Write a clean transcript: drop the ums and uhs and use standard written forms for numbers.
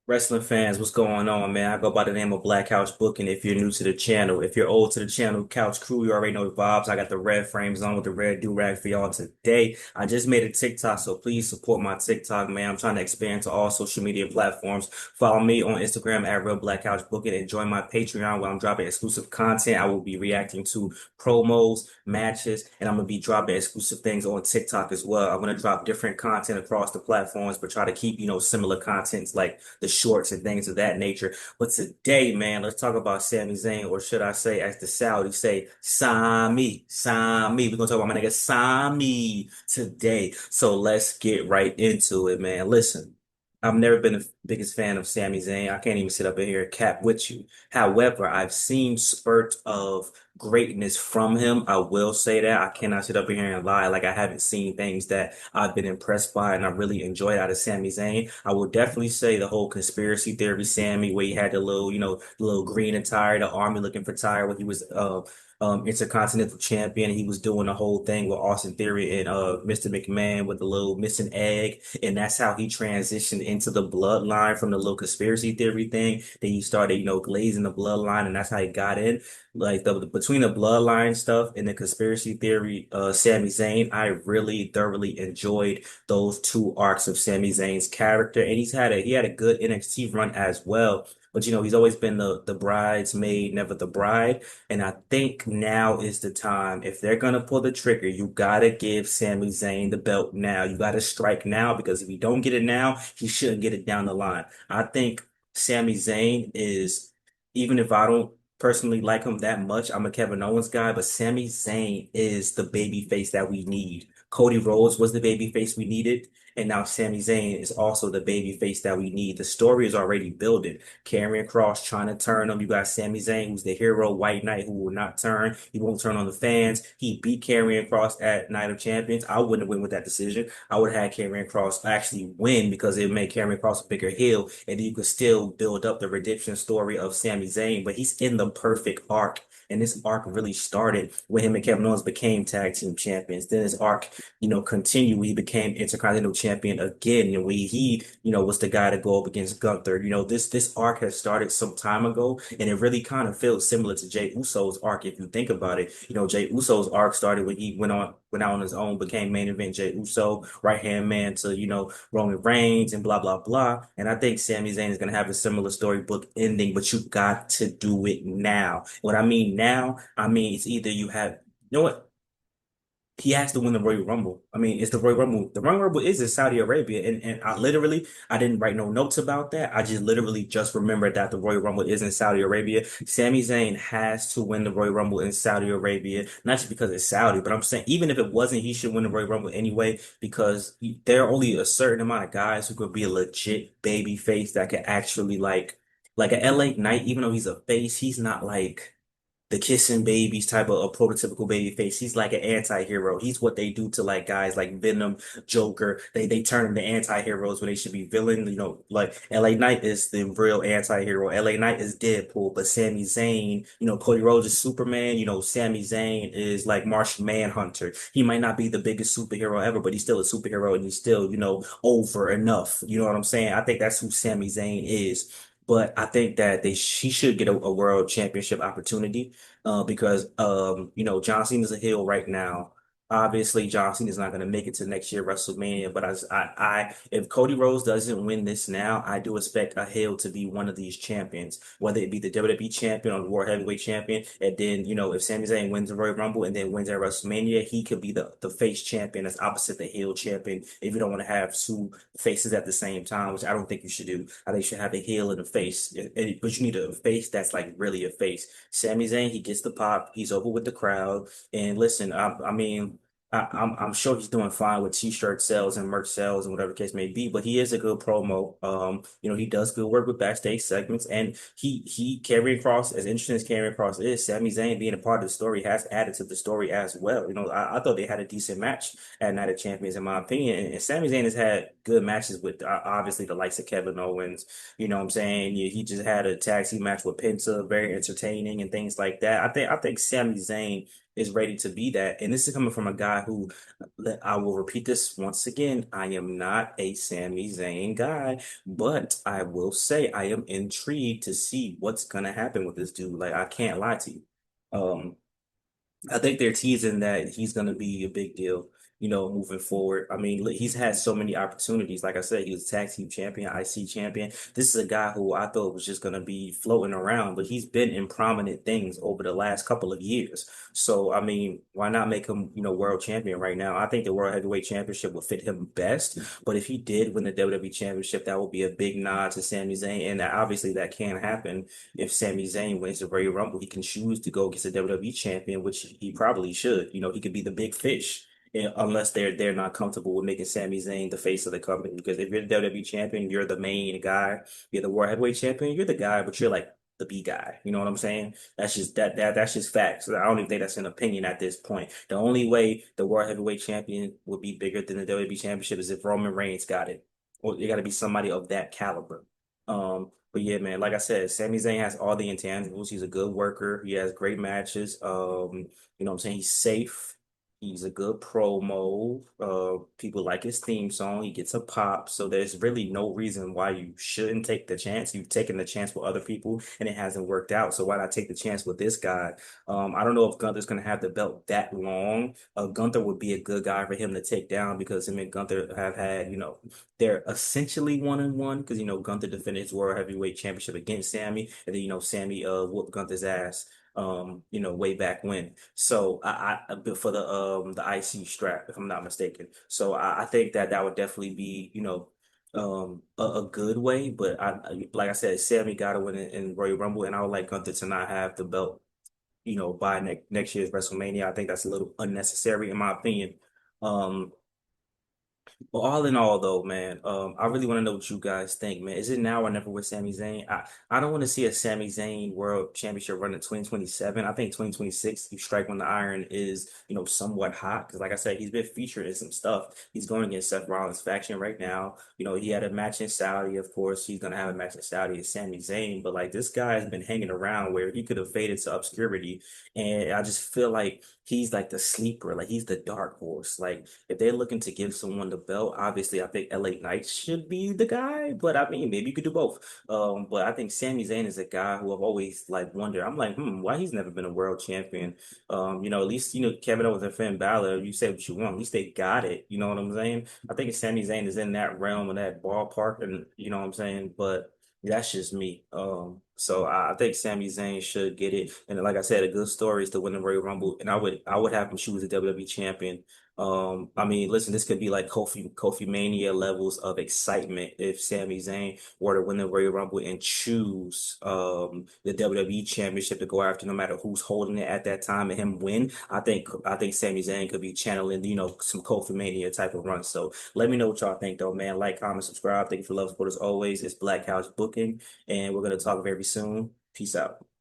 Wrestling fans, what's going on, man? I go by the name of Black Couch Booking. If you're new to the channel, if you're old to the channel, Couch Crew, you already know the vibes. I got the red frames on with the red do-rag for y'all today. I just made a TikTok, so please support my TikTok, man. I'm trying to expand to all social media platforms. Follow me on Instagram at Real Black Couch Booking and join my Patreon where I'm dropping exclusive content. I will be reacting to promos, matches, and I'm gonna be dropping exclusive things on TikTok as well. I'm gonna drop different content across the platforms, but try to keep, similar contents like the shorts and things of that nature. But today, man, let's talk about Sami Zayn, or should I say, as the Saudis say, Sami, Sami. We're gonna talk about my nigga Sami today. So let's get right into it, man. Listen. I've never been the biggest fan of Sami Zayn. I can't even sit up in here and cap with you. However, I've seen spurts of greatness from him. I will say that. I cannot sit up in here and lie. Like I haven't seen things that I've been impressed by and I really enjoyed out of Sami Zayn. I will definitely say the whole conspiracy theory Sammy, where he had the little, the little green attire, the army looking for tire, where he was intercontinental champion. He was doing the whole thing with Austin Theory and Mr. McMahon with the little missing egg, and that's how he transitioned into the bloodline from the little conspiracy theory thing. Then he started, glazing the bloodline, and that's how he got in. Like between the bloodline stuff and the conspiracy theory, Sami Zayn, I really thoroughly enjoyed those two arcs of Sami Zayn's character, and he had a good NXT run as well. But he's always been the bridesmaid, never the bride. And I think now is the time. If they're gonna pull the trigger, you gotta give Sami Zayn the belt now. You gotta strike now because if you don't get it now, he shouldn't get it down the line. I think Sami Zayn is, even if I don't personally like him that much, I'm a Kevin Owens guy, but Sami Zayn is the baby face that we need. Cody Rhodes was the baby face we needed, and now Sami Zayn is also the baby face that we need. The story is already building. Karrion Kross trying to turn him. You got Sami Zayn, who's the hero, White Knight, who will not turn. He won't turn on the fans. He beat Karrion Kross at Night of Champions. I wouldn't have win with that decision. I would have had Karrion Kross actually win because it would make Karrion Kross a bigger heel, and then you could still build up the redemption story of Sami Zayn. But he's in the perfect arc. And this arc really started when him and Kevin Owens became tag team champions. Then his arc, continued when he became Intercontinental Champion again. And when he, was the guy to go up against Gunther. This arc has started some time ago, and it really kind of feels similar to Jey Uso's arc if you think about it. Jey Uso's arc started when he went out on his own, became main event Jey Uso, right hand man to Roman Reigns and blah blah blah. And I think Sami Zayn is gonna have a similar storybook ending, but you got to do it now. What I mean now, I mean it's either you have. You know what? He has to win the Royal Rumble. I mean, it's the Royal Rumble. The Royal Rumble is in Saudi Arabia, and I didn't write no notes about that. I just literally just remembered that the Royal Rumble is in Saudi Arabia. Sami Zayn has to win the Royal Rumble in Saudi Arabia, not just because it's Saudi, but I'm saying even if it wasn't, he should win the Royal Rumble anyway because there are only a certain amount of guys who could be a legit baby face that could actually like an LA Knight. Even though he's a face, he's not like the kissing babies type of a prototypical baby face. He's like an anti-hero. He's what they do to like guys like Venom, Joker. They turn them to anti-heroes when they should be villain. Like LA Knight is the real anti-hero. LA Knight is Deadpool, but Sami Zayn, Cody Rhodes is Superman. Sami Zayn is like Martian Manhunter. He might not be the biggest superhero ever, but he's still a superhero and he's still, over enough. You know what I'm saying? I think that's who Sami Zayn is. But I think that she should get a world championship opportunity because John Cena's a heel right now. Obviously, John Cena's not going to make it to next year WrestleMania. But if Cody Rhodes doesn't win this now, I do expect a heel to be one of these champions, whether it be the WWE champion or the World Heavyweight champion. And then if Sami Zayn wins the Royal Rumble and then wins at WrestleMania, he could be the face champion that's opposite the heel champion. If you don't want to have two faces at the same time, which I don't think you should do. I think you should have a heel and a face, but you need a face that's like really a face. Sami Zayn, he gets the pop. He's over with the crowd. And listen, I mean, I'm sure he's doing fine with t-shirt sales and merch sales and whatever the case may be, but he is a good promo. He does good work with backstage segments, and he Karrion Kross, as interesting as Karrion Kross is, Sami Zayn being a part of the story has added to the story as well. I thought they had a decent match at Night of Champions, in my opinion, and Sami Zayn has had good matches with obviously the likes of Kevin Owens. You know what I'm saying? He just had a tag team match with Penta, very entertaining and things like that. I think Sami Zayn is ready to be that. And this is coming from a guy who, I will repeat this once again, I am not a Sami Zayn guy, but I will say I am intrigued to see what's gonna happen with this dude. Like I can't lie to you. Um, I think they're teasing that he's going to be a big deal, moving forward. I mean, look, he's had so many opportunities. Like I said, he was tag team champion, IC champion. This is a guy who I thought was just going to be floating around, but he's been in prominent things over the last couple of years. So, I mean, why not make him, world champion right now? I think the World Heavyweight Championship would fit him best. But if he did win the WWE Championship, that would be a big nod to Sami Zayn. And obviously, that can happen if Sami Zayn wins the Royal Rumble. He can choose to go against the WWE champion, which he probably should. He could be the big fish. Unless they're not comfortable with making Sami Zayn the face of the company. Because if you're the WWE champion, you're the main guy. You're the World Heavyweight champion, you're the guy, but you're like the B guy. You know what I'm saying? That's just facts. I don't even think that's an opinion at this point. The only way the World Heavyweight champion would be bigger than the WWE championship is if Roman Reigns got it. Or it got to be somebody of that caliber. But yeah, man, like I said, Sami Zayn has all the intangibles. He's a good worker. He has great matches. What I'm saying? He's safe. He's a good promo. People like his theme song. He gets a pop. So there's really no reason why you shouldn't take the chance. You've taken the chance with other people and it hasn't worked out. So why not take the chance with this guy? I don't know if Gunther's gonna have the belt that long. Gunther would be a good guy for him to take down because him and Gunther have had, they're essentially 1-1 because Gunther defended his World Heavyweight Championship against Sammy, and then Sammy whooped Gunther's ass way back when. So but for the IC strap, if I'm not mistaken. So I think that that would definitely be a good way. But like I said, Sammy got to win in Royal Rumble, and I would like Gunther to not have the belt, by next year's WrestleMania. I think that's a little unnecessary in my opinion. Um, but all in all, though, man, I really want to know what you guys think, man. Is it now or never with Sami Zayn? I don't want to see a Sami Zayn World Championship run in 2027. I think 2026, you strike when the iron is, somewhat hot. Because, like I said, he's been featured in some stuff. He's going against Seth Rollins' faction right now. He had a match in Saudi, of course. He's going to have a match in Saudi as Sami Zayn. But, like, this guy has been hanging around where he could have faded to obscurity. And I just feel like he's like the sleeper, like he's the dark horse. Like, if they're looking to give someone the belt, obviously I think LA Knight should be the guy, but I mean maybe you could do both. But I think Sami Zayn is a guy who I've always like wondered. I'm like, why he's never been a world champion? At least Kevin Owens and Finn Balor, you say what you want, at least they got it. You know what I'm saying? I think Sami Zayn is in that realm and that ballpark, and you know what I'm saying, but. That's just me. So I think Sami Zayn should get it. And like I said, a good story is to win the Royal Rumble. And I would have him choose the WWE champion. I mean, listen, this could be like Kofi Mania levels of excitement if Sami Zayn were to win the Royal Rumble and choose the WWE Championship to go after, no matter who's holding it at that time, and him win. I think Sami Zayn could be channeling, some Kofi Mania type of run. So let me know what y'all think, though, man. Like, comment, subscribe. Thank you for love, support as always. It's Black House Booking, and we're gonna talk very soon. Peace out.